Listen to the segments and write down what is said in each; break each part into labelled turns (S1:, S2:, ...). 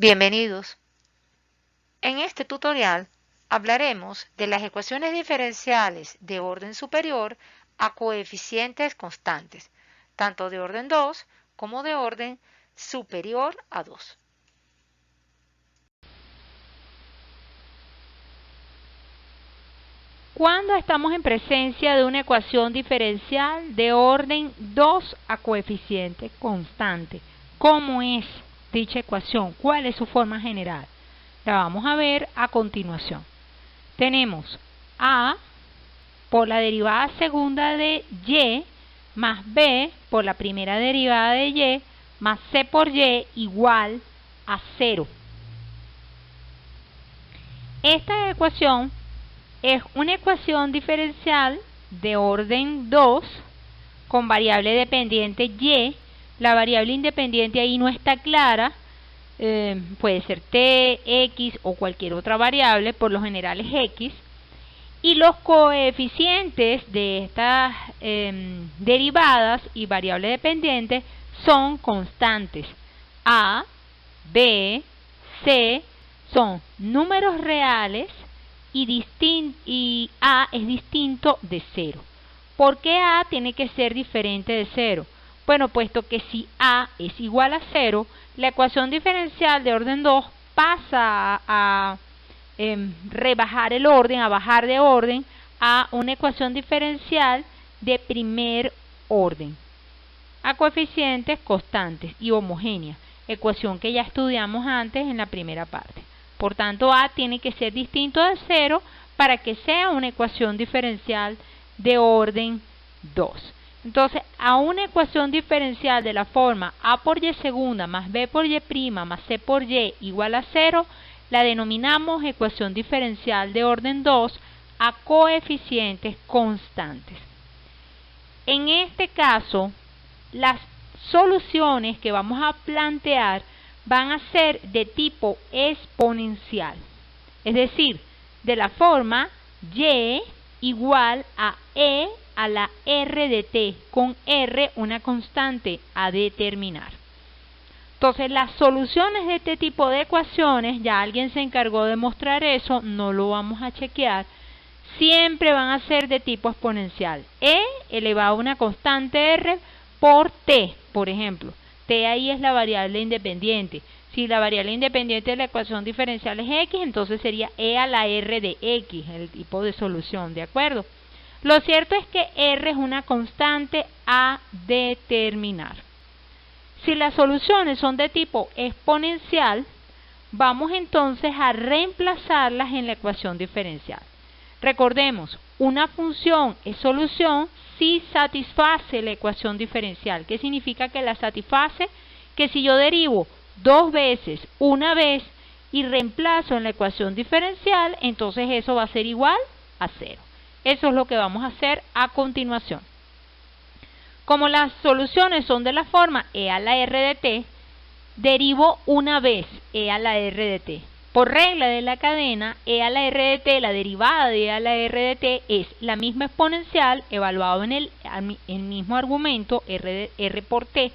S1: Bienvenidos. En este tutorial hablaremos de las ecuaciones diferenciales de orden superior a coeficientes constantes, tanto de orden 2 como de orden superior a 2.
S2: Cuando estamos en presencia de una ecuación diferencial de orden 2 a coeficiente constante, ¿cómo es dicha ecuación? ¿Cuál es su forma general? La vamos a ver a continuación. Tenemos A por la derivada segunda de Y más B por la primera derivada de Y más C por Y igual a 0. Esta ecuación es una ecuación diferencial de orden 2 con variable dependiente Y. La variable independiente ahí no está clara, puede ser T, X o cualquier otra variable, por lo general es X. Y los coeficientes de estas derivadas y variable dependiente son constantes. A, B, C son números reales y A es distinto de 0. ¿Por qué A tiene que ser diferente de 0? Bueno, puesto que si A es igual a 0, la ecuación diferencial de orden 2 pasa a rebajar el orden, a bajar de orden a una ecuación diferencial de primer orden, a coeficientes constantes y homogéneas, ecuación que ya estudiamos antes en la primera parte. Por tanto, A tiene que ser distinto de 0 para que sea una ecuación diferencial de orden 2. Entonces, a una ecuación diferencial de la forma A por Y segunda más B por Y prima más C por Y igual a 0, la denominamos ecuación diferencial de orden 2 a coeficientes constantes. En este caso, las soluciones que vamos a plantear van a ser de tipo exponencial, es decir, de la forma Y igual a E a la R de t, con R una constante a determinar. Entonces, las soluciones de este tipo de ecuaciones, ya alguien se encargó de mostrar eso, no lo vamos a chequear, siempre van a ser de tipo exponencial. E elevado a una constante R por t, por ejemplo. T ahí es la variable independiente. Si la variable independiente de la ecuación diferencial es X, entonces sería E a la R de X, el tipo de solución, ¿de acuerdo? Lo cierto es que R es una constante a determinar. Si las soluciones son de tipo exponencial, vamos entonces a reemplazarlas en la ecuación diferencial. Recordemos, una función es solución si satisface la ecuación diferencial. ¿Qué significa que la satisface? Que si yo derivo dos veces, una vez, y reemplazo en la ecuación diferencial, entonces eso va a ser igual a 0. Eso es lo que vamos a hacer a continuación. Como las soluciones son de la forma E a la R de t, derivo una vez E a la R de t. Por regla de la cadena, E a la R de t, la derivada de E a la R de t es la misma exponencial evaluado en el mismo argumento, R por t,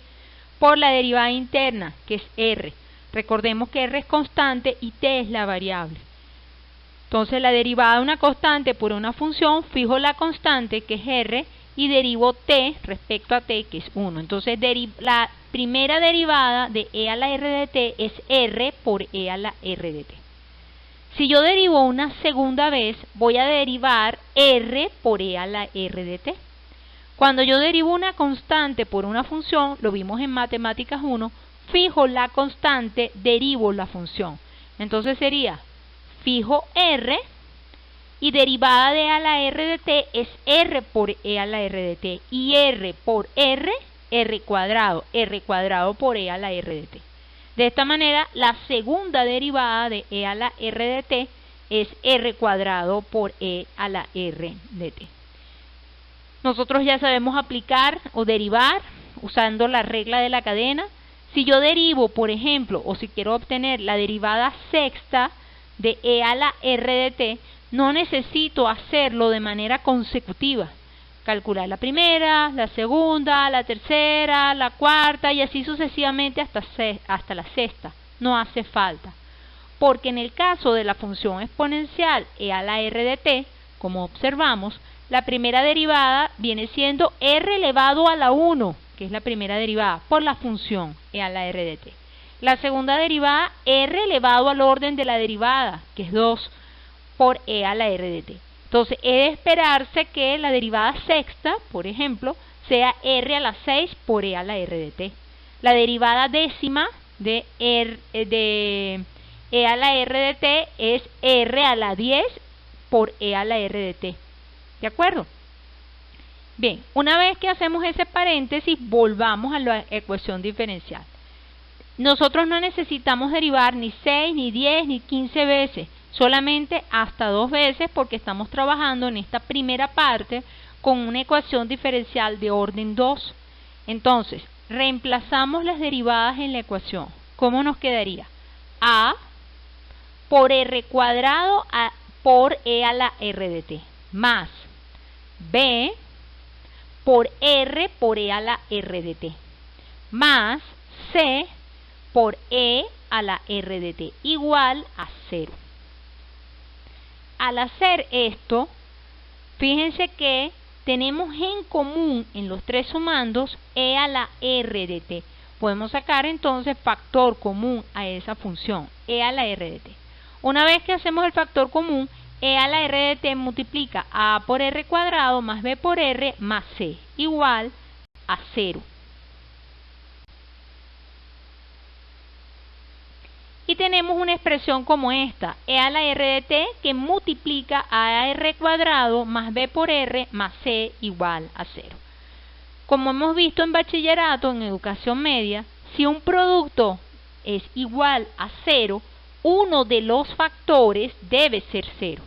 S2: por la derivada interna, que es R. Recordemos que R es constante y t es la variable. Entonces, la derivada de una constante por una función, fijo la constante, que es R, y derivo t respecto a t, que es 1. Entonces, la primera derivada de E a la R de t es R por E a la R de t. Si yo derivo una segunda vez, voy a derivar R por E a la R de t. Cuando yo derivo una constante por una función, lo vimos en Matemáticas 1, fijo la constante, derivo la función. Entonces sería, fijo R, y derivada de E a la R de t es R por E a la R de t, y R por R, R cuadrado por E a la R de t. De esta manera, la segunda derivada de E a la R de t es R cuadrado por E a la R de t. Nosotros ya sabemos aplicar o derivar usando la regla de la cadena. Si yo derivo, por ejemplo, o si quiero obtener la derivada sexta de E a la R de t, no necesito hacerlo de manera consecutiva. Calcular la primera, la segunda, la tercera, la cuarta y así sucesivamente hasta la sexta. no hace falta, porque en el caso de la función exponencial e a la r de t, como observamos, la primera derivada viene siendo r elevado a la 1, que es la primera derivada, por la función e a la r de t. La segunda derivada, r elevado al orden de la derivada, que es 2, por e a la r de t. Entonces, he de esperarse que la derivada sexta, por ejemplo, sea r a la 6 por e a la r de t. La derivada décima de e a la r de t es r a la 10 por e a la r de t. ¿De acuerdo? Bien, una vez que hacemos ese paréntesis, volvamos a la ecuación diferencial. Nosotros no necesitamos derivar ni 6, ni 10, ni 15 veces, solamente hasta 2 veces porque estamos trabajando en esta primera parte con una ecuación diferencial de orden 2. Entonces, reemplazamos las derivadas en la ecuación. ¿Cómo nos quedaría? A por r cuadrado por e a la r de t, más b por r por e a la r de t, más c por e a la r de t, igual a 0. Al hacer esto, fíjense que tenemos en común en los tres sumandos e a la r de t. Podemos sacar entonces factor común a esa función, e a la r de t. Una vez que hacemos el factor común, e a la r de t multiplica a por r cuadrado más b por r más c, igual a 0. Y tenemos una expresión como esta, e a la r de t, que multiplica a r cuadrado más b por r más c igual a 0. Como hemos visto en bachillerato, en educación media, si un producto es igual a 0, uno de los factores debe ser 0.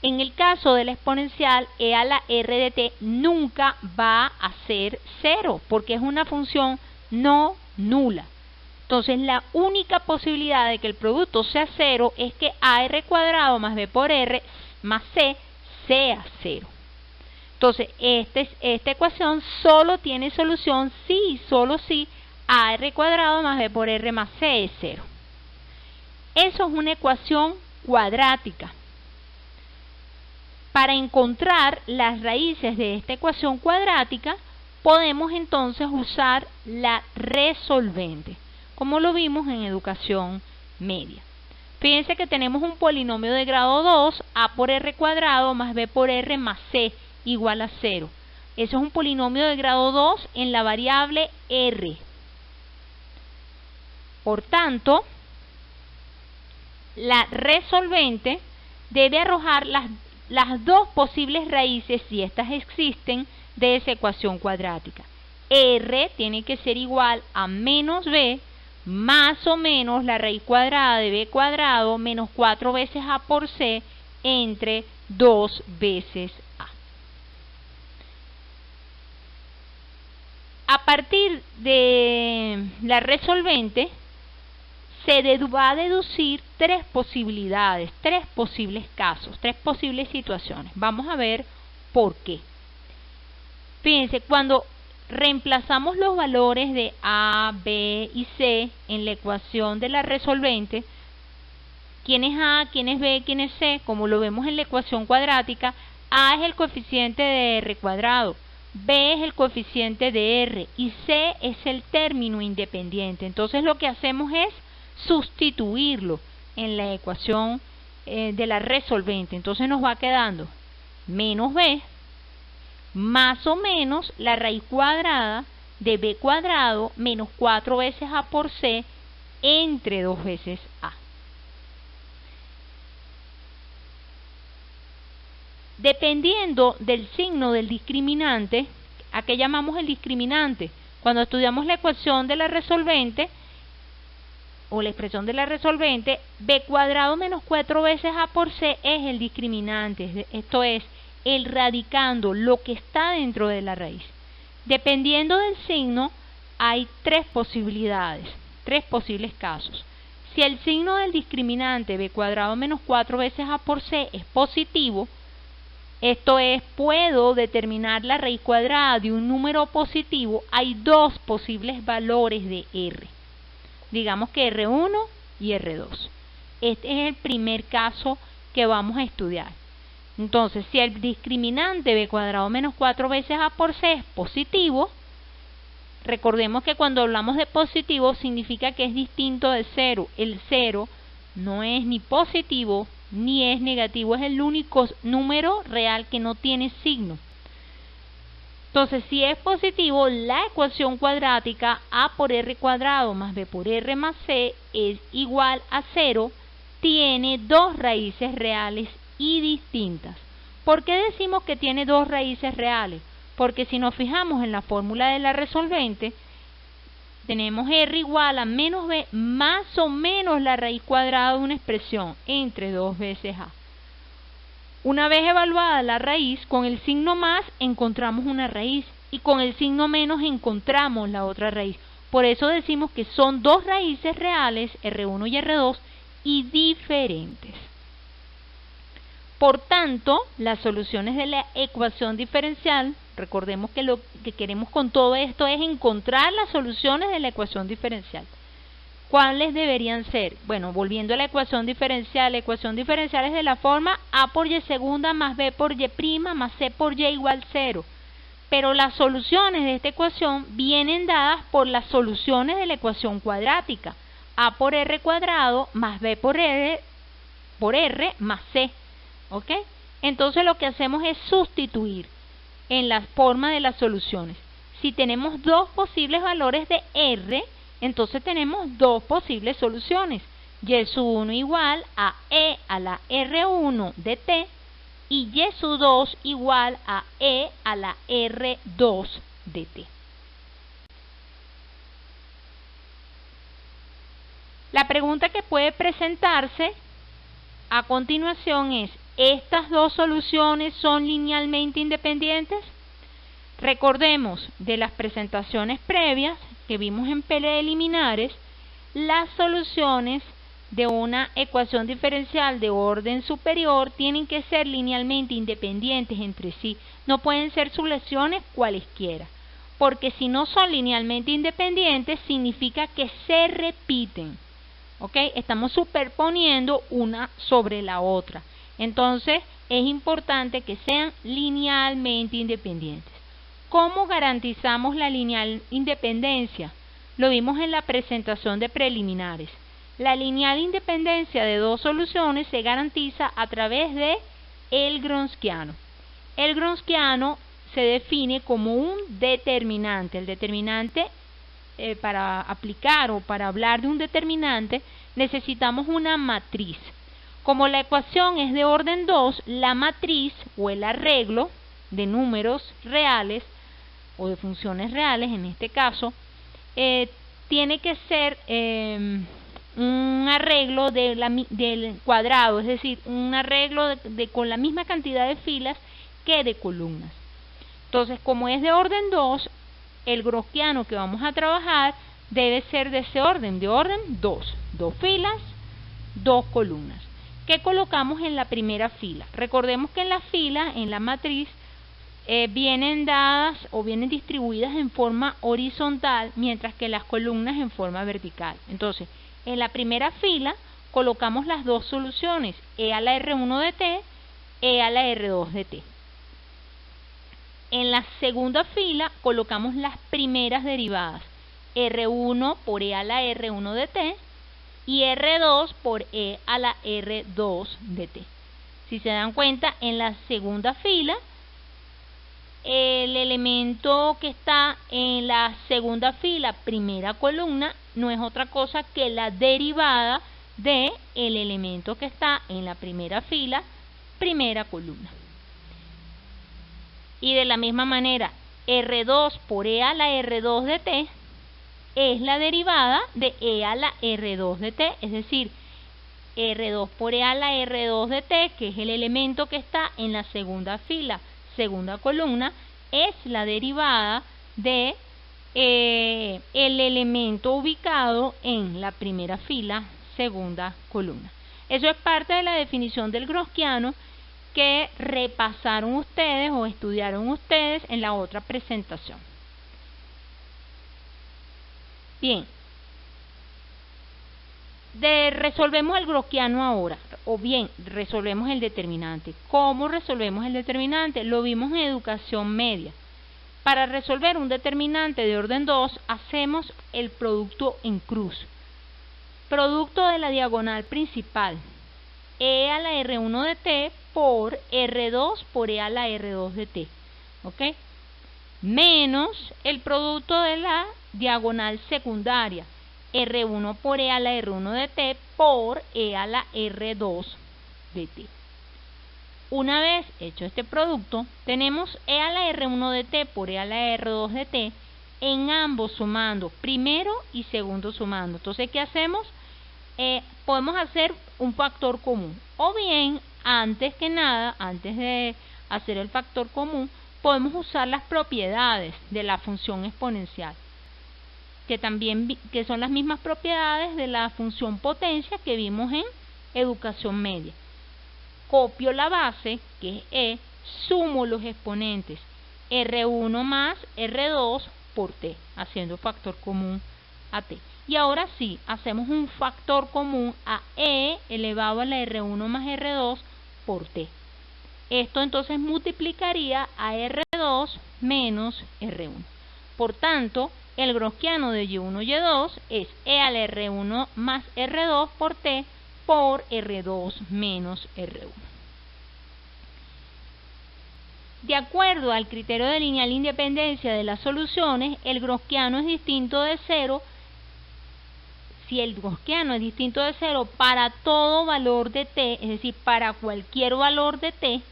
S2: En el caso de la exponencial, e a la r de t nunca va a ser 0, porque es una función no nula. Entonces, la única posibilidad de que el producto sea 0 es que ar cuadrado más b por r más c sea 0. Entonces, esta ecuación solo tiene solución si y solo si ar cuadrado más b por r más c es 0. Eso es una ecuación cuadrática. Para encontrar las raíces de esta ecuación cuadrática, podemos entonces usar la resolvente, como lo vimos en educación media. Fíjense que tenemos un polinomio de grado 2, a por r cuadrado más b por r más c igual a 0. Eso es un polinomio de grado 2 en la variable r. Por tanto, la resolvente debe arrojar las dos posibles raíces, si estas existen, de esa ecuación cuadrática. R tiene que ser igual a menos b más o menos la raíz cuadrada de b cuadrado menos 4 veces a por c entre 2 veces a. A partir de la resolvente se va a deducir tres posibilidades, tres posibles casos, tres posibles situaciones. Vamos a ver por qué. Fíjense, cuando reemplazamos los valores de A, B y C en la ecuación de la resolvente, ¿quién es A, quién es B, quién es C? Como lo vemos en la ecuación cuadrática, A es el coeficiente de R cuadrado, B es el coeficiente de R y C es el término independiente. Entonces lo que hacemos es sustituirlo en la ecuación de la resolvente. Entonces nos va quedando menos b más o menos la raíz cuadrada de b cuadrado menos 4 veces a por c entre 2 veces a. Dependiendo del signo del discriminante, ¿a qué llamamos el discriminante? Cuando estudiamos la ecuación de la resolvente, o la expresión de la resolvente, b cuadrado menos 4 veces a por c es el discriminante, esto es, el radicando, lo que está dentro de la raíz. Dependiendo del signo, hay tres posibilidades, tres posibles casos. Si el signo del discriminante b cuadrado menos 4 veces a por c es positivo, esto es, puedo determinar la raíz cuadrada de un número positivo, hay dos posibles valores de r. Digamos que R1 y R2. Este es el primer caso que vamos a estudiar. Entonces, si el discriminante b cuadrado menos 4 veces a por c es positivo, recordemos que cuando hablamos de positivo significa que es distinto de 0. El 0 no es ni positivo ni es negativo, es el único número real que no tiene signo. Entonces, si es positivo, la ecuación cuadrática a por r cuadrado más b por r más c es igual a 0, tiene dos raíces reales y distintas. ¿Por qué decimos que tiene dos raíces reales? Porque si nos fijamos en la fórmula de la resolvente, tenemos r igual a menos b más o menos la raíz cuadrada de una expresión entre 2 veces a. Una vez evaluada la raíz, con el signo más encontramos una raíz y con el signo menos encontramos la otra raíz. Por eso decimos que son dos raíces reales, R1 y R2, y diferentes. Por tanto, las soluciones de la ecuación diferencial, recordemos que lo que queremos con todo esto es encontrar las soluciones de la ecuación diferencial. ¿Cuáles deberían ser? Bueno, volviendo a la ecuación diferencial es de la forma a por y segunda más b por y prima más c por y igual 0. Pero las soluciones de esta ecuación vienen dadas por las soluciones de la ecuación cuadrática. A por r cuadrado más b por r más c. ¿Ok? Entonces lo que hacemos es sustituir en la forma de las soluciones. Si tenemos dos posibles valores de r, entonces tenemos dos posibles soluciones. Y sub 1 igual a e a la r1 de t y y sub 2 igual a e a la r2 de t. La pregunta que puede presentarse a continuación es: ¿estas dos soluciones son linealmente independientes? Recordemos de las presentaciones previas que vimos en preliminares, las soluciones de una ecuación diferencial de orden superior tienen que ser linealmente independientes entre sí. No pueden ser soluciones cualesquiera, porque si no son linealmente independientes significa que se repiten. ¿Ok? Estamos superponiendo una sobre la otra. Entonces, es importante que sean linealmente independientes. ¿Cómo garantizamos la lineal independencia? Lo vimos en la presentación de preliminares. La lineal independencia de dos soluciones se garantiza a través de el Gronskiano. El Gronskiano se define como un determinante. El determinante, para aplicar o para hablar de un determinante, necesitamos una matriz. Como la ecuación es de orden 2, la matriz o el arreglo de números reales o de funciones reales, en este caso, tiene que ser un arreglo del cuadrado, es decir, un arreglo con la misma cantidad de filas que de columnas. Entonces, como es de orden 2, el Gronskiano que vamos a trabajar debe ser de ese orden, de orden 2. 2 filas, 2 columnas. ¿Qué colocamos en la primera fila? Recordemos que en la fila, en la matriz, vienen dadas o vienen distribuidas en forma horizontal, mientras que las columnas en forma vertical. Entonces, en la primera fila colocamos las dos soluciones, e a la R1 de t, e a la R2 de t. En la segunda fila colocamos las primeras derivadas, R1 por e a la R1 de t y R2 por e a la R2 de t. Si se dan cuenta, en la segunda fila, el elemento que está en la segunda fila, primera columna, no es otra cosa que la derivada del elemento que está en la primera fila, primera columna. Y de la misma manera, R2 por e a la R2 de t es la derivada de e a la R2 de t, es decir, R2 por e a la R2 de t, que es el elemento que está en la segunda fila, segunda columna, es la derivada de el elemento ubicado en la primera fila, segunda columna. Eso es parte de la definición del Gronskiano que repasaron ustedes o estudiaron ustedes en la otra presentación. Bien. Resolvemos el gaussiano ahora, o bien resolvemos el determinante. ¿Cómo resolvemos el determinante? Lo vimos en educación media. Para resolver un determinante de orden 2, hacemos el producto en cruz. Producto de la diagonal principal, e a la R1 de t por R2 por e a la R2 de t. ¿Ok? Menos el producto de la diagonal secundaria, R1 por e a la R1 de t por e a la R2 de t. Una vez hecho este producto, tenemos e a la R1 de t por e a la R2 de t en ambos sumando, primero y segundo sumando. Entonces, ¿qué hacemos? Podemos hacer un factor común, o bien, antes que nada, antes de hacer el factor común, podemos usar las propiedades de la función exponencial, que son las mismas propiedades de la función potencia que vimos en educación media. Copio la base, que es e, sumo los exponentes R1 más R2 por t, haciendo factor común a t. Y ahora sí, hacemos un factor común a e elevado a la R1 más R2 por t. Esto entonces multiplicaría a R2 menos R1. Por tanto, el gaussiano de Y1 y Y2 es e a la R1 más R2 por t por R2 menos R1. De acuerdo al criterio de lineal independencia de las soluciones, el gaussiano es distinto de 0. Si el gaussiano es distinto de 0 para todo valor de t, es decir, para cualquier valor de t,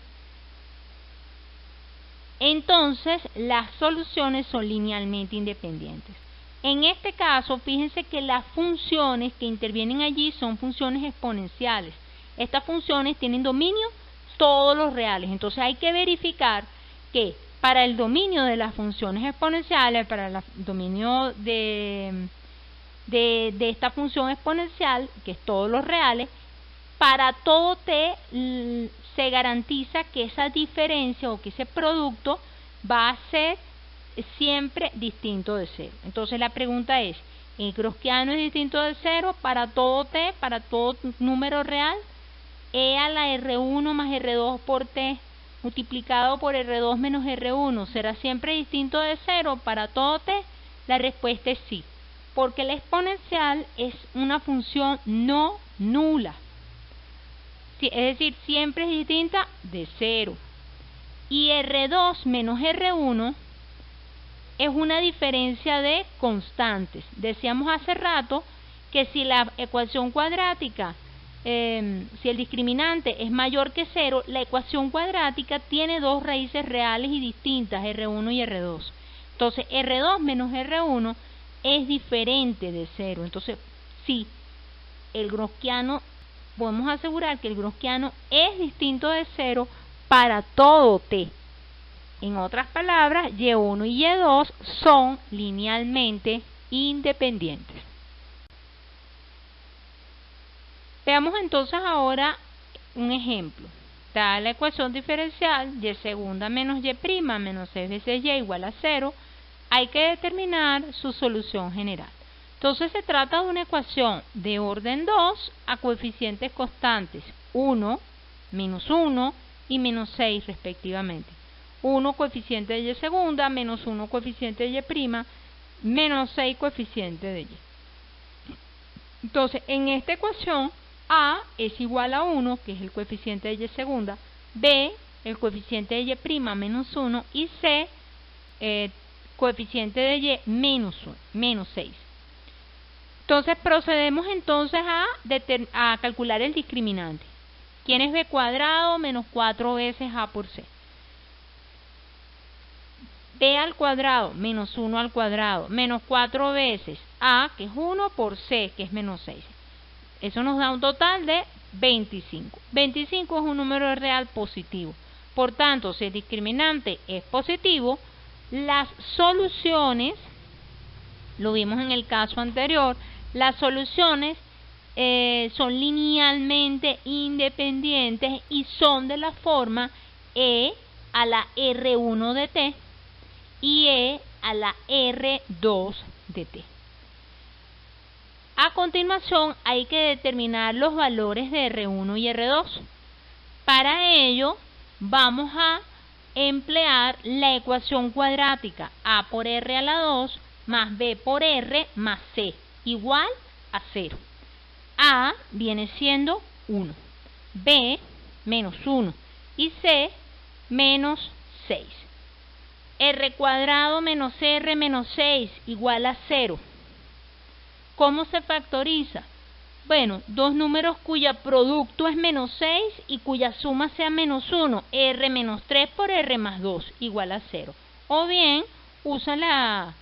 S2: entonces las soluciones son linealmente independientes. En este caso, fíjense que las funciones que intervienen allí son funciones exponenciales. Estas funciones tienen dominio todos los reales. Entonces hay que verificar que para el dominio de las funciones exponenciales, para el dominio de esta función exponencial, que es todos los reales, para todo t se garantiza que esa diferencia o que ese producto va a ser siempre distinto de 0. Entonces la pregunta es, ¿el gaussiano es distinto de 0 para todo t, para todo número real? E a la R1 más R2 por t multiplicado por R2 menos R1 será siempre distinto de 0 para todo t. La respuesta es sí, porque la exponencial es una función no nula, es decir, siempre es distinta de 0. Y R2 menos R1 es una diferencia de constantes. Decíamos hace rato que si la ecuación cuadrática, si el discriminante es mayor que 0, la ecuación cuadrática tiene dos raíces reales y distintas, R1 y R2. Entonces, R2 menos R1 es diferente de 0. Entonces, sí, el gaussiano, podemos asegurar que el gaussiano es distinto de 0 para todo t. En otras palabras, Y1 y Y2 son linealmente independientes. Veamos entonces ahora un ejemplo. Da la ecuación diferencial y segunda menos y' menos 6 veces y igual a 0. Hay que determinar su solución general. Entonces se trata de una ecuación de orden 2 a coeficientes constantes 1, menos 1 y menos 6 respectivamente. 1 coeficiente de y segunda, menos 1 coeficiente de y', menos 6 coeficiente de y. Entonces, en esta ecuación, A es igual a 1, que es el coeficiente de y segunda, B, el coeficiente de y' menos 1, y C, coeficiente de y menos 6. Entonces, procedemos entonces a calcular el discriminante. ¿Quién es b cuadrado menos 4 veces a por c? B al cuadrado menos 1 al cuadrado menos 4 veces a, que es 1, por c, que es menos 6. Eso nos da un total de 25. 25 es un número real positivo. Por tanto, si el discriminante es positivo, las soluciones, lo vimos en el caso anterior, las soluciones son linealmente independientes y son de la forma e a la R1 de t y e a la R2 de t. A continuación hay que determinar los valores de R1 y R2. Para ello vamos a emplear la ecuación cuadrática A por R a la 2 más B por R más C igual a 0. A viene siendo 1, B menos 1 y C menos 6. R cuadrado menos R menos 6 igual a 0. ¿Cómo se factoriza? Bueno, dos números cuya producto es menos 6 y cuya suma sea menos 1, R menos 3 por R más 2 igual a 0. O bien, usa la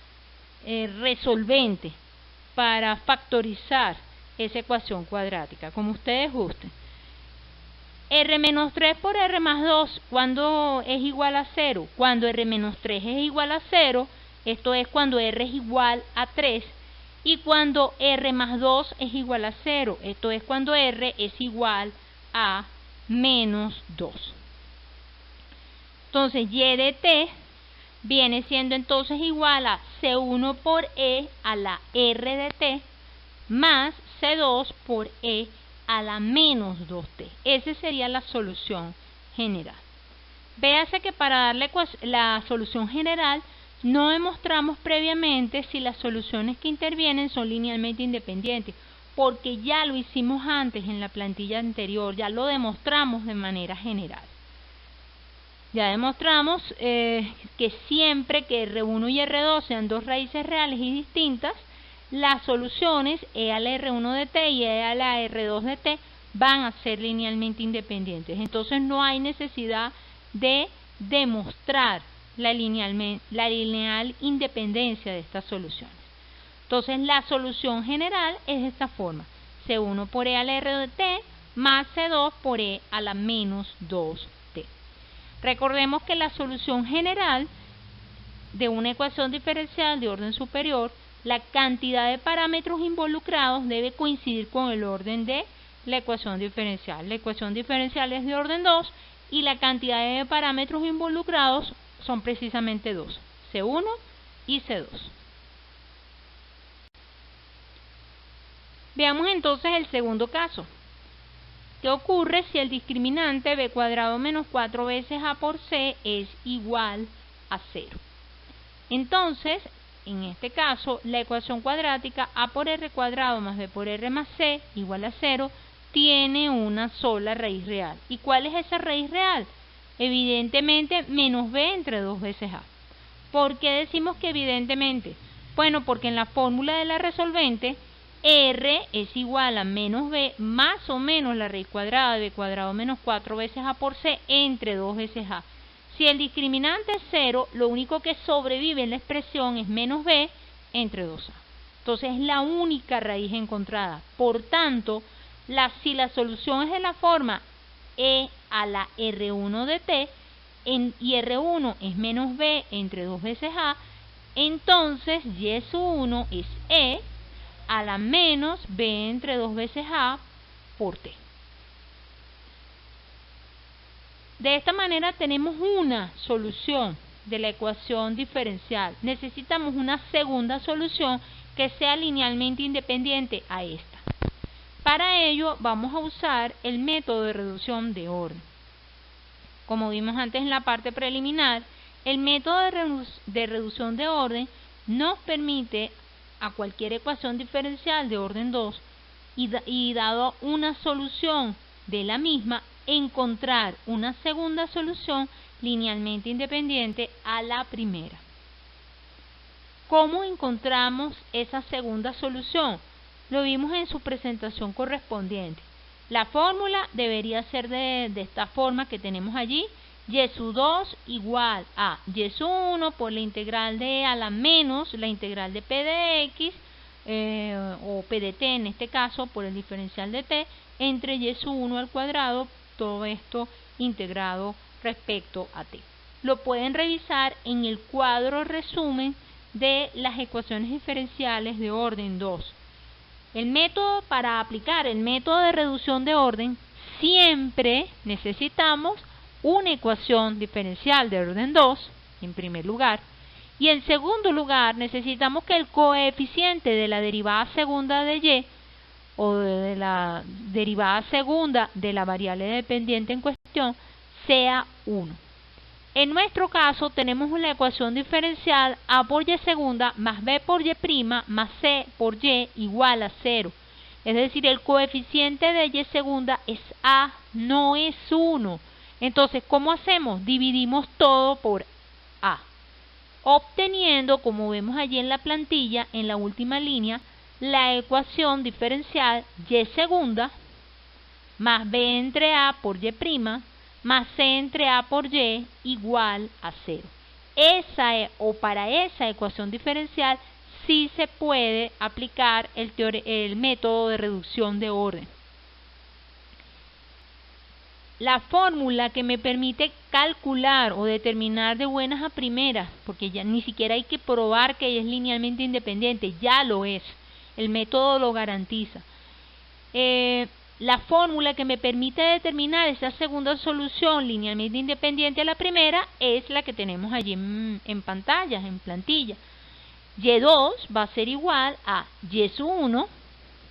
S2: resolvente para factorizar esa ecuación cuadrática, como ustedes gusten. R menos 3 por R más 2, ¿cuándo es igual a 0? Cuando R menos 3 es igual a 0, esto es cuando R es igual a 3, y cuando R más 2 es igual a 0, esto es cuando R es igual a menos 2. Entonces, Y de T viene siendo entonces igual a C1 por E a la R de T más C2 por E a la menos 2t. Esa sería la solución general. Véase que para darle la solución general no demostramos previamente si las soluciones que intervienen son linealmente independientes, porque ya lo hicimos antes en la plantilla anterior, ya lo demostramos de manera general. Ya demostramos que siempre que R1 y R2 sean dos raíces reales y distintas, las soluciones E a la R1 de T y E a la R2 de T van a ser linealmente independientes. Entonces no hay necesidad de demostrar la lineal independencia de estas soluciones. Entonces la solución general es de esta forma: C1 por E a la R de T más C2 por E a la menos 2t. Recordemos que la solución general de una ecuación diferencial de orden superior, la cantidad de parámetros involucrados debe coincidir con el orden de la ecuación diferencial. La ecuación diferencial es de orden 2 y la cantidad de parámetros involucrados son precisamente 2, C1 y C2. Veamos entonces el segundo caso. ¿Qué ocurre si el discriminante b cuadrado menos 4 veces a por c es igual a 0? Entonces, en este caso, la ecuación cuadrática a por r cuadrado más b por r más c igual a 0 tiene una sola raíz real. ¿Y cuál es esa raíz real? Evidentemente, menos b entre 2 veces a. ¿Por qué decimos que evidentemente? Bueno, porque en la fórmula de la resolvente, r es igual a menos b más o menos la raíz cuadrada de b cuadrado menos 4 veces a por c entre 2 veces a. Si el discriminante es 0, lo único que sobrevive en la expresión es menos b entre 2a. Entonces es la única raíz encontrada. Por tanto, si la solución es de la forma e a la R1 de t y R1 es menos b entre 2 veces a, entonces y sub 1 es e a la menos b entre 2 veces a por t. De esta manera tenemos una solución de la ecuación diferencial. Necesitamos una segunda solución que sea linealmente independiente a esta. Para ello vamos a usar el método de reducción de orden. Como vimos antes en la parte preliminar, el método de reducción de orden nos permite a cualquier ecuación diferencial de orden 2 y dado una solución de la misma, encontrar una segunda solución linealmente independiente a la primera. ¿Cómo encontramos esa segunda solución? Lo vimos en su presentación correspondiente. La fórmula debería ser de esta forma que tenemos allí: y sub 2 igual a y sub 1 por la integral de a la menos la integral de p de x o p de t en este caso por el diferencial de t entre y sub 1 al cuadrado, todo esto integrado respecto a t. Lo pueden revisar en el cuadro resumen de las ecuaciones diferenciales de orden 2. El método para aplicar el método de reducción de orden, siempre necesitamos una ecuación diferencial de orden 2, en primer lugar, Y en segundo lugar, necesitamos que el coeficiente de la derivada segunda de y o de la derivada segunda de la variable dependiente en cuestión sea 1. En nuestro caso tenemos una ecuación diferencial a por y segunda más b por y prima más c por y igual a 0. Es decir, el coeficiente de y segunda es a, no es 1. Entonces, ¿cómo hacemos? Dividimos todo por a, obteniendo, como vemos allí en la plantilla, en la última línea, la ecuación diferencial y segunda más b entre a por y prima más c entre a por y igual a 0. Para esa ecuación diferencial sí se puede aplicar el método de reducción de orden. La fórmula que me permite calcular o determinar de buenas a primeras, porque ya ni siquiera hay que probar que es linealmente independiente, ya lo es, el método lo garantiza. La fórmula que me permite determinar esa segunda solución linealmente independiente a la primera es la que tenemos allí en pantalla, en plantilla. Y2 va a ser igual a Y1,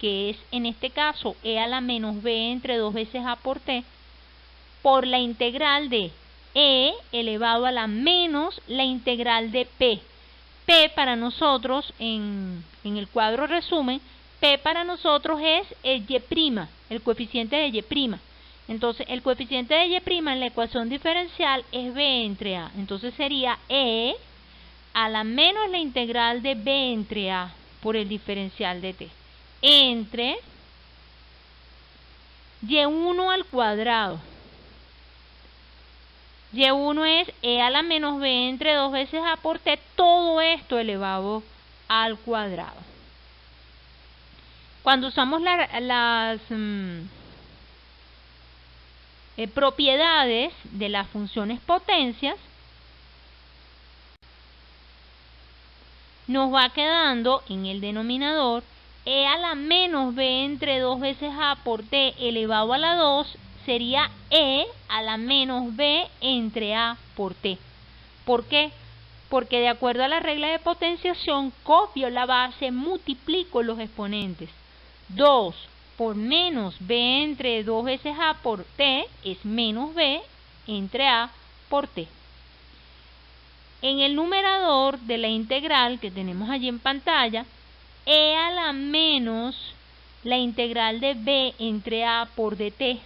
S2: que es en este caso E a la menos B entre 2 veces A por T, por la integral de E elevado a la menos la integral de P. P para nosotros, en el cuadro resumen, P para nosotros es el Y', el coeficiente de Y'. Entonces, el coeficiente de Y' en la ecuación diferencial es B entre A. Entonces sería E a la menos la integral de B entre A por el diferencial de T entre Y1 al cuadrado. Y1 es E a la menos B entre 2 veces A por T, todo esto elevado al cuadrado. Cuando usamos las propiedades de las funciones potencias, nos va quedando en el denominador E a la menos B entre 2 veces A por T elevado a la 2 sería E a la menos B entre A por T. ¿Por qué? Porque de acuerdo a la regla de potenciación, copio la base, multiplico los exponentes. 2 por menos B entre 2 veces A por T es menos B entre A por T. En el numerador de la integral que tenemos allí en pantalla, E a la menos la integral de B entre A por dt.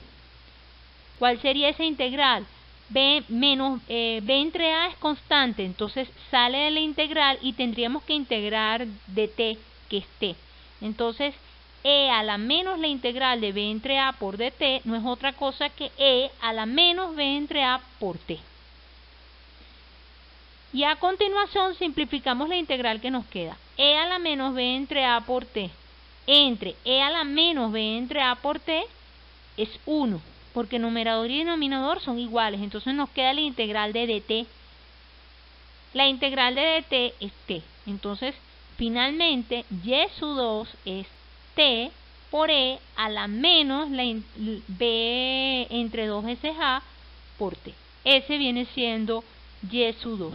S2: ¿Cuál sería esa integral? B entre A es constante, entonces sale de la integral y tendríamos que integrar dt, que es t. Entonces, E a la menos la integral de B entre A por dt no es otra cosa que E a la menos B entre A por t. Y a continuación simplificamos la integral que nos queda. E a la menos B entre A por t entre E a la menos B entre A por t es 1, porque numerador y denominador son iguales. Entonces nos queda la integral de dt. La integral de dt es t. Entonces, finalmente, y2 es t por E a la menos la B entre 2 veces A por t. Ese viene siendo y2.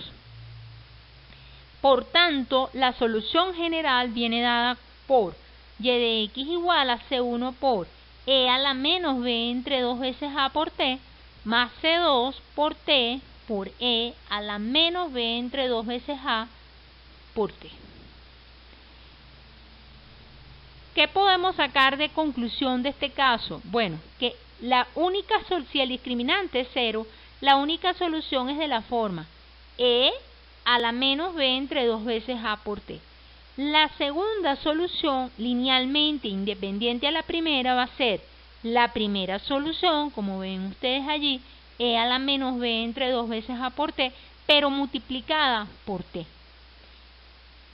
S2: Por tanto, la solución general viene dada por y de x igual a c1 por E a la menos B entre 2 veces A por t más c2 por t por E a la menos B entre 2 veces A por t. ¿Qué podemos sacar de conclusión de este caso? Bueno, que si el discriminante es 0, la única solución es de la forma E a la menos B entre 2 veces A por t. La segunda solución, linealmente independiente a la primera, va a ser la primera solución, como ven ustedes allí, E a la menos B entre 2 veces A por t, pero multiplicada por t.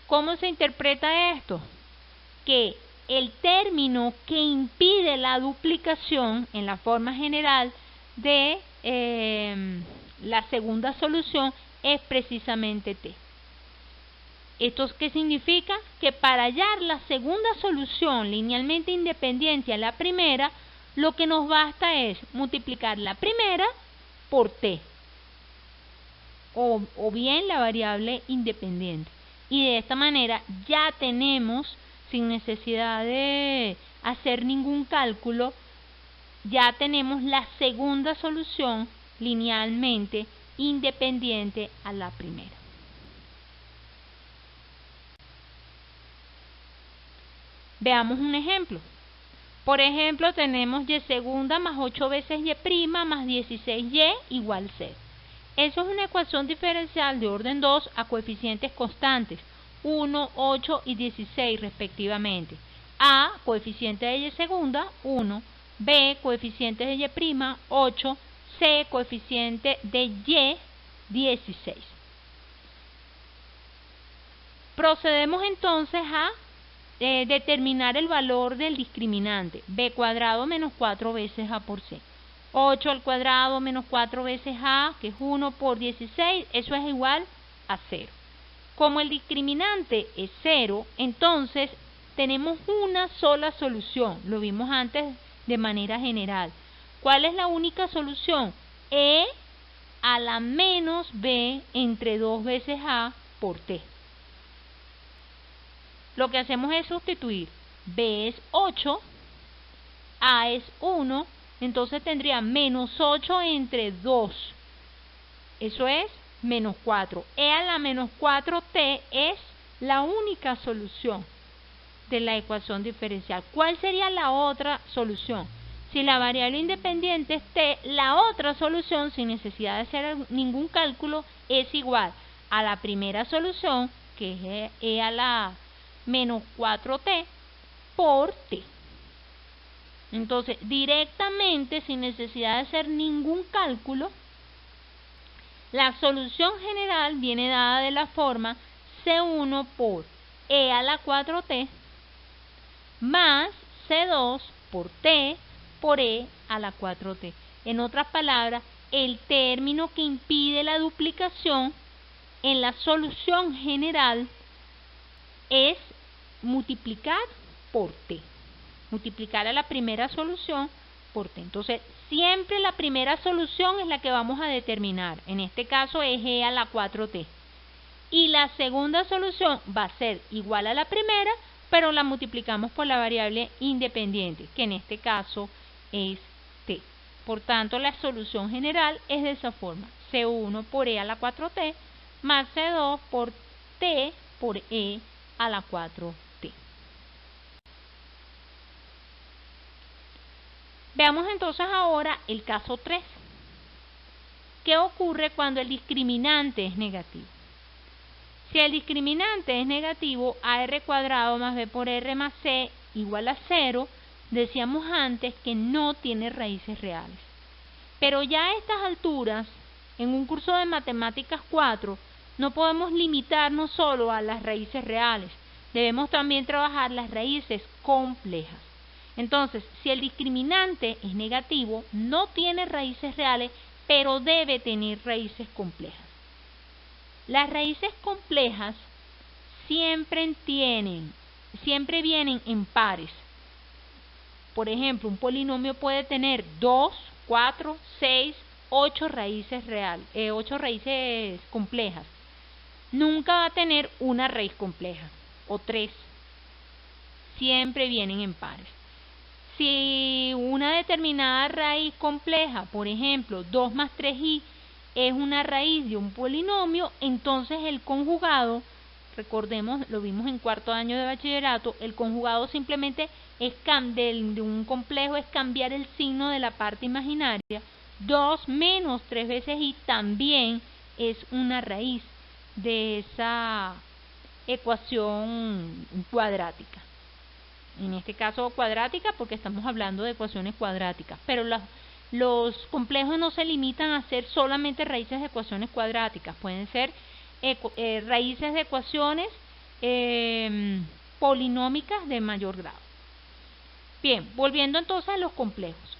S2: ¿Cómo se interpreta esto? Que el término que impide la duplicación en la forma general de la segunda solución es precisamente t. ¿Esto qué significa? Que para hallar la segunda solución linealmente independiente a la primera, lo que nos basta es multiplicar la primera por t. o bien la variable independiente. Y de esta manera ya tenemos, sin necesidad de hacer ningún cálculo, ya tenemos la segunda solución linealmente independiente a la primera. Veamos un ejemplo. Por ejemplo, tenemos y segunda más 8 veces y prima más 16y igual 0. Eso es una ecuación diferencial de orden 2 a coeficientes constantes, 1, 8 y 16 respectivamente. A, coeficiente de y segunda, 1. B, coeficiente de y prima, 8. C, coeficiente de y, 16. Procedemos entonces a determinar el valor del discriminante. B cuadrado menos 4 veces A por C. 8 al cuadrado menos 4 veces A, que es 1 por 16, eso es igual a 0. Como el discriminante es 0, entonces tenemos una sola solución. Lo vimos antes de manera general. ¿Cuál es la única solución? E a la menos B entre 2 veces A por T. Lo que hacemos es sustituir. B es 8, A es 1, entonces tendría menos 8 entre 2. Eso es menos 4. E a la menos 4t es la única solución de la ecuación diferencial. ¿Cuál sería la otra solución? Si la variable independiente es t, la otra solución, sin necesidad de hacer ningún cálculo, es igual a la primera solución, que es e a la menos 4t por t. Entonces, directamente, sin necesidad de hacer ningún cálculo, la solución general viene dada de la forma C1 por e a la 4t más C2 por t por e a la 4t. En otras palabras, el término que impide la duplicación en la solución general es multiplicar por t. Multiplicar a la primera solución por t. Entonces, siempre la primera solución es la que vamos a determinar. En este caso es e a la 4t. Y la segunda solución va a ser igual a la primera, pero la multiplicamos por la variable independiente, que en este caso es t. Por tanto, la solución general es de esa forma. C1 por e a la 4t más C2 por t por e a la 4t. Veamos entonces ahora el caso 3. ¿Qué ocurre cuando el discriminante es negativo? Si el discriminante es negativo, AR cuadrado más B por R más C igual a 0, decíamos antes que no tiene raíces reales. Pero ya a estas alturas, en un curso de Matemáticas 4, no podemos limitarnos solo a las raíces reales. Debemos también trabajar las raíces complejas. Entonces, si el discriminante es negativo, no tiene raíces reales, pero debe tener raíces complejas. Las raíces complejas siempre vienen en pares. Por ejemplo, un polinomio puede tener 2, 4, 6, 8 raíces complejas. Nunca va a tener una raíz compleja, o 3. Siempre vienen en pares. Si una determinada raíz compleja, por ejemplo, 2 más 3i, es una raíz de un polinomio, entonces el conjugado, recordemos, lo vimos en cuarto año de bachillerato, el conjugado simplemente es de un complejo es cambiar el signo de la parte imaginaria. 2 menos 3 veces i también es una raíz de esa ecuación cuadrática. En este caso cuadrática porque estamos hablando de ecuaciones cuadráticas, pero los complejos no se limitan a ser solamente raíces de ecuaciones cuadráticas, pueden ser raíces de ecuaciones polinómicas de mayor grado. Bien, volviendo entonces a los complejos.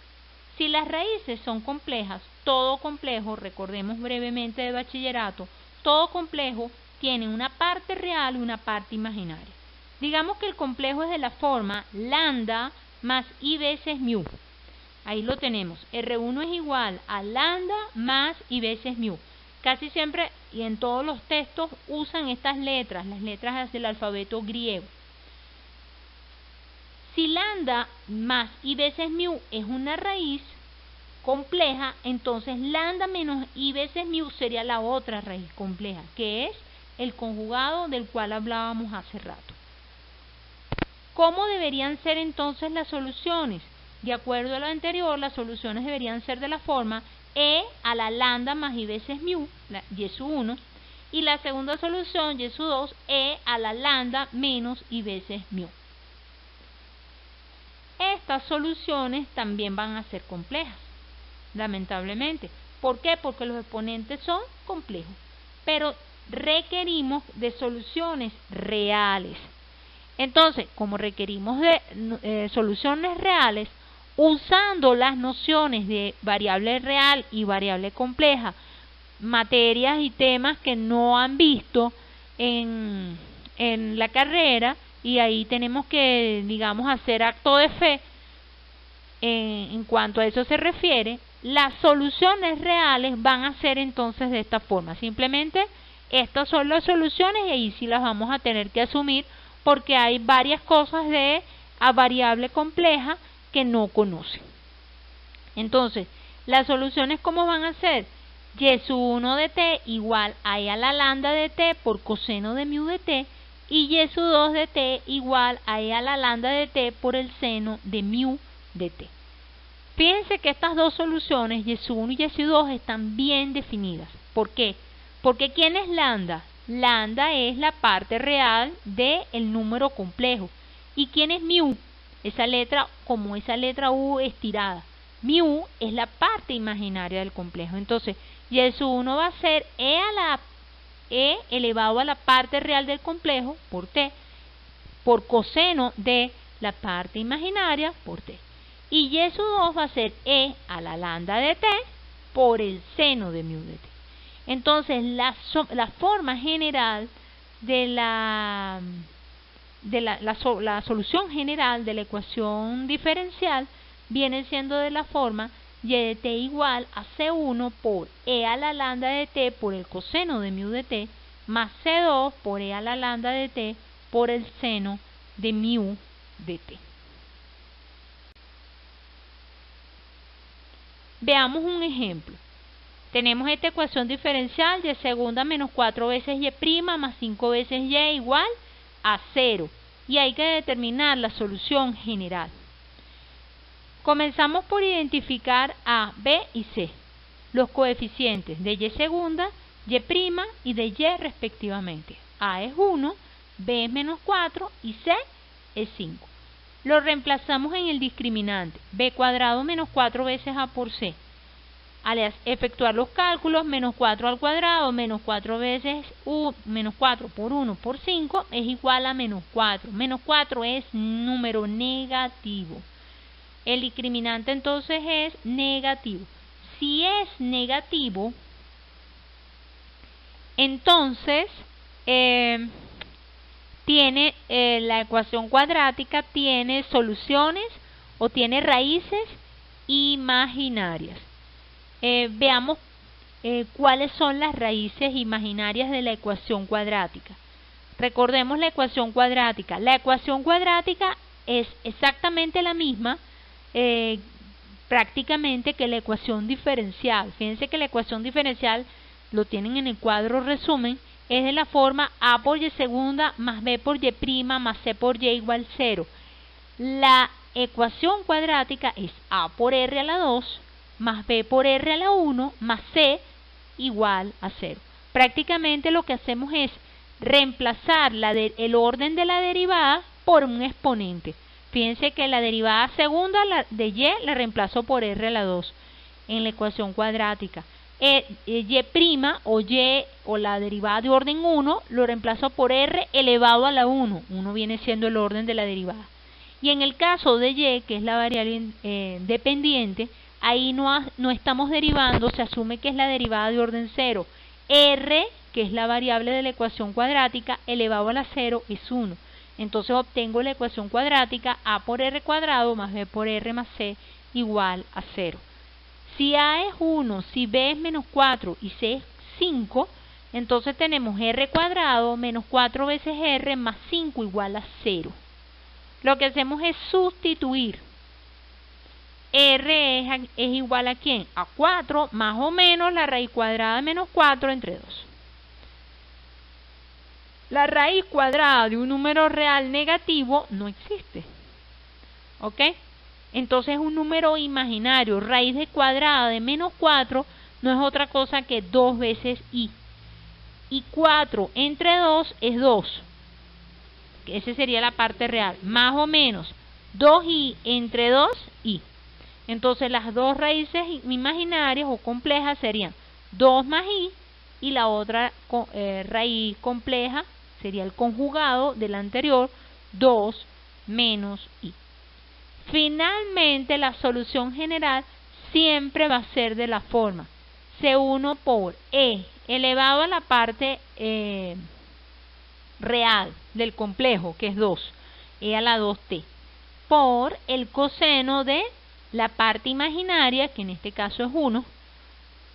S2: Si las raíces son complejas, todo complejo, recordemos brevemente de bachillerato, todo complejo tiene una parte real y una parte imaginaria. Digamos que el complejo es de la forma lambda más i veces mu. Ahí lo tenemos. R1 es igual a lambda más i veces mu. casi siempre y en todos los textos usan estas letras, las letras del alfabeto griego. Si lambda más i veces mu es una raíz compleja, entonces lambda menos i veces mu sería la otra raíz compleja, que es el conjugado del cual hablábamos hace rato. ¿Cómo deberían ser entonces las soluciones? De acuerdo a lo anterior, las soluciones deberían ser de la forma e a la lambda más i veces mu, y sub 1, y la segunda solución, y sub 2, e a la lambda menos i veces mu. Estas soluciones también van a ser complejas, lamentablemente. ¿Por qué? Porque los exponentes son complejos, pero requerimos de soluciones reales. Entonces, como requerimos de soluciones reales, usando las nociones de variable real y variable compleja, materias y temas que no han visto en la carrera, y ahí tenemos que, digamos, hacer acto de fe en cuanto a eso se refiere, las soluciones reales van a ser entonces de esta forma. Simplemente estas son las soluciones y ahí sí las vamos a tener que asumir porque hay varias cosas de a variable compleja que no conocen. Entonces, las soluciones ¿cómo van a ser? Y sub 1 de t igual a e a la lambda de t por coseno de mu de t, y y sub 2 de t igual a e a la lambda de t por el seno de mu de t. Fíjense que estas dos soluciones, y sub 1 y y sub 2, están bien definidas. ¿Por qué? Porque ¿quién es lambda? Lambda es la parte real del número complejo. ¿Y quién es mu? Esa letra, como esa letra U estirada. Mu es la parte imaginaria del complejo. Entonces, y sub 1 va a ser e elevado a la parte real del complejo por t, por coseno de la parte imaginaria por t. Y y sub 2 va a ser e a la lambda de t por el seno de mu de t. Entonces, la forma general de la solución general de la ecuación diferencial viene siendo de la forma y de t igual a c1 por e a la lambda de t por el coseno de mu de t más c2 por e a la lambda de t por el seno de mu de t. Veamos un ejemplo. Tenemos esta ecuación diferencial y segunda menos 4 veces y' más 5 veces y igual a 0. Y hay que determinar la solución general. Comenzamos por identificar a, b y c, los coeficientes de y segunda, y' y de y respectivamente. A es 1, b es menos 4 y c es 5. Lo reemplazamos en el discriminante, b cuadrado menos 4 veces a por c. Al efectuar los cálculos, menos 4 al cuadrado, menos 4 veces menos 4 por 1 por 5 es igual a menos 4. Menos 4 es número negativo. El discriminante entonces es negativo. Si es negativo, entonces la ecuación cuadrática tiene soluciones o tiene raíces imaginarias. Veamos cuáles son las raíces imaginarias de la ecuación cuadrática. Recordemos la ecuación cuadrática. La ecuación cuadrática es exactamente la misma prácticamente que la ecuación diferencial. Fíjense que la ecuación diferencial, lo tienen en el cuadro resumen, es de la forma a por y segunda más b por y' más c por y igual 0. La ecuación cuadrática es a por r a la 2 más b por r a la 1 más c igual a 0. Prácticamente lo que hacemos es reemplazar el orden de la derivada por un exponente. Fíjense que la derivada segunda de y la reemplazo por r a la 2 en la ecuación cuadrática. Y' o la derivada de orden 1 lo reemplazo por r elevado a la 1. 1 viene siendo el orden de la derivada. Y en el caso de y, que es la variable dependiente, ahí no estamos derivando, se asume que es la derivada de orden 0. R, que es la variable de la ecuación cuadrática, elevado a la 0 es 1. Entonces obtengo la ecuación cuadrática a por r cuadrado más b por r más c igual a 0. Si a es 1, si b es menos 4 y c es 5, entonces tenemos r cuadrado menos 4 veces r más 5 igual a 0. Lo que hacemos es sustituir. R es igual a ¿quién? A 4 más o menos la raíz cuadrada de menos 4 entre 2. La raíz cuadrada de un número real negativo no existe. ¿Ok? Entonces un número imaginario, raíz de cuadrada de menos 4, no es otra cosa que 2 veces i. Y 4 entre 2 es 2. Esa sería la parte real. Más o menos 2i entre 2i. Entonces las dos raíces imaginarias o complejas serían 2 más i y la otra raíz compleja sería el conjugado de la anterior, 2 menos i. Finalmente la solución general siempre va a ser de la forma C1 por e elevado a la parte real del complejo, que es 2, e a la 2t, por el coseno de la parte imaginaria, que en este caso es 1,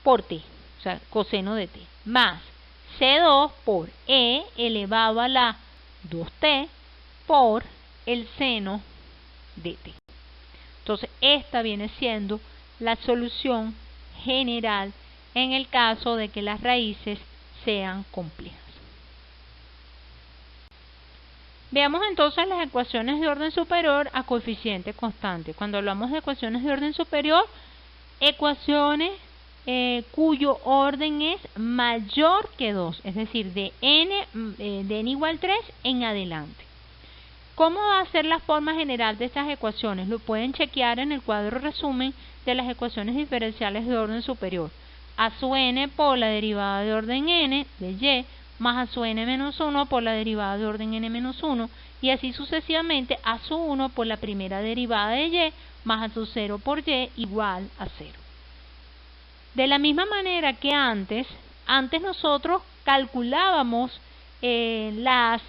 S2: por t, o sea, coseno de t, más C2 por e elevado a la 2t por el seno de t. Entonces, esta viene siendo la solución general en el caso de que las raíces sean complejas. Veamos entonces las ecuaciones de orden superior a coeficiente constante. Cuando hablamos de ecuaciones de orden superior, ecuaciones cuyo orden es mayor que 2, es decir, de n igual 3 en adelante. ¿Cómo va a ser la forma general de estas ecuaciones? Lo pueden chequear en el cuadro resumen de las ecuaciones diferenciales de orden superior. A sub n por la derivada de orden n de y más a sub n menos 1 por la derivada de orden n menos 1 y así sucesivamente a sub 1 por la primera derivada de y más a sub 0 por y igual a 0. De la misma manera que antes nosotros calculábamos las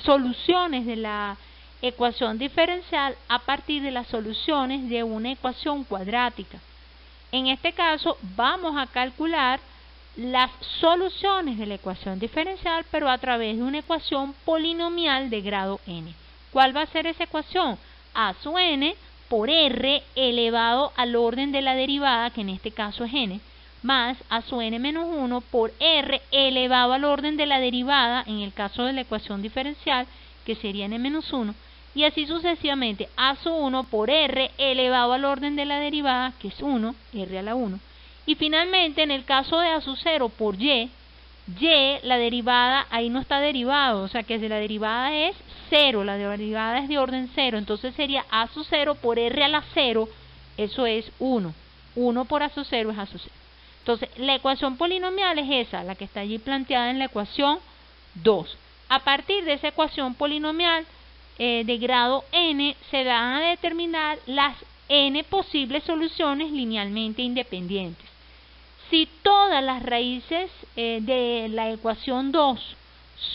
S2: soluciones de la ecuación diferencial a partir de las soluciones de una ecuación cuadrática. En este caso vamos a calcular las soluciones de la ecuación diferencial, pero a través de una ecuación polinomial de grado n. ¿Cuál va a ser esa ecuación? A sub n por r elevado al orden de la derivada, que en este caso es n, más a sub n menos 1 por r elevado al orden de la derivada, en el caso de la ecuación diferencial, que sería n menos 1, y así sucesivamente a sub 1 por r elevado al orden de la derivada, que es 1, r a la 1, y finalmente en el caso de a sub 0 por y, la derivada ahí no está derivado, o sea que la derivada es 0, la derivada es de orden 0, entonces sería a sub 0 por r a la 0, eso es 1, 1 por a sub 0 es a sub 0. Entonces la ecuación polinomial es esa, la que está allí planteada en la ecuación 2. A partir de esa ecuación polinomial de grado n se van a determinar las n posibles soluciones linealmente independientes. Si todas las raíces de la ecuación 2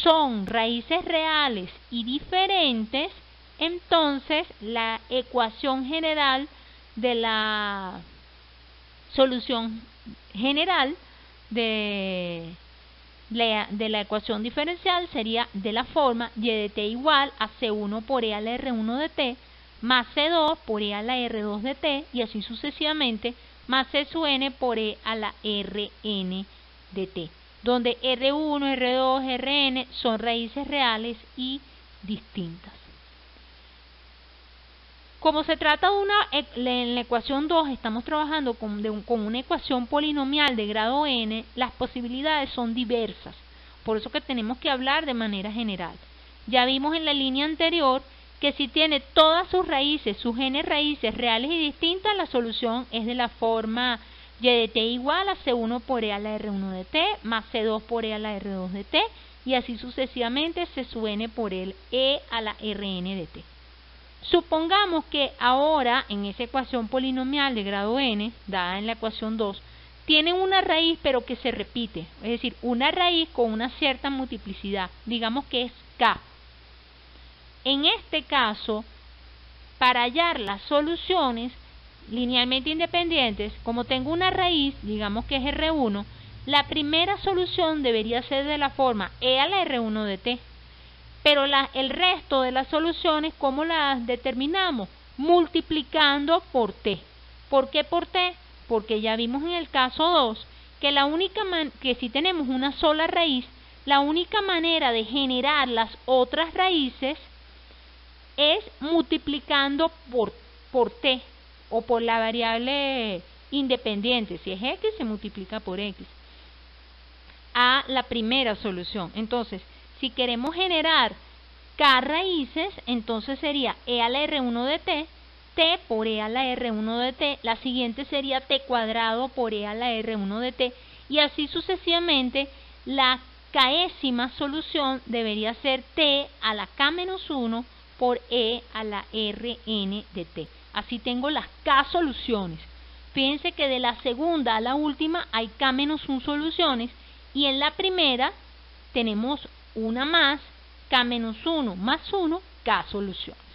S2: son raíces reales y diferentes, entonces la ecuación general de la solución general de la ecuación diferencial sería de la forma y de t igual a c1 por e a la r1 de t más c2 por e a la r2 de t y así sucesivamente más c sub n por e a la rn de t, donde r1, r2, rn son raíces reales y distintas. Como se trata de en la ecuación 2 estamos trabajando con una ecuación polinomial de grado n, las posibilidades son diversas, por eso que tenemos que hablar de manera general. Ya vimos en la línea anterior que si tiene todas sus raíces, sus n raíces reales y distintas, la solución es de la forma y de t igual a c1 por e a la r1 de t más c2 por e a la r2 de t y así sucesivamente c sub n por el e a la rn de t. Supongamos que ahora en esa ecuación polinomial de grado n, dada en la ecuación 2, tienen una raíz pero que se repite, es decir, una raíz con una cierta multiplicidad, digamos que es k. En este caso, para hallar las soluciones linealmente independientes, como tengo una raíz, digamos que es R1, La primera solución debería ser de la forma e a la R1 de t. Pero el resto de las soluciones, ¿cómo las determinamos? Multiplicando por t. ¿Por qué por t? Porque ya vimos en el caso 2 que si tenemos una sola raíz, la única manera de generar las otras raíces es multiplicando por t o por la variable independiente. Si es x, se multiplica por x a la primera solución. Entonces, si queremos generar k raíces, entonces sería e a la R1 de t, t por e a la R1 de t, la siguiente sería t cuadrado por e a la R1 de t, y así sucesivamente. La késima solución debería ser t a la k-1 por e a la Rn de t. Así tengo las k soluciones. Fíjense que de la segunda a la última hay k-1 soluciones, y en la primera tenemos una más, k-1 más 1, k soluciones.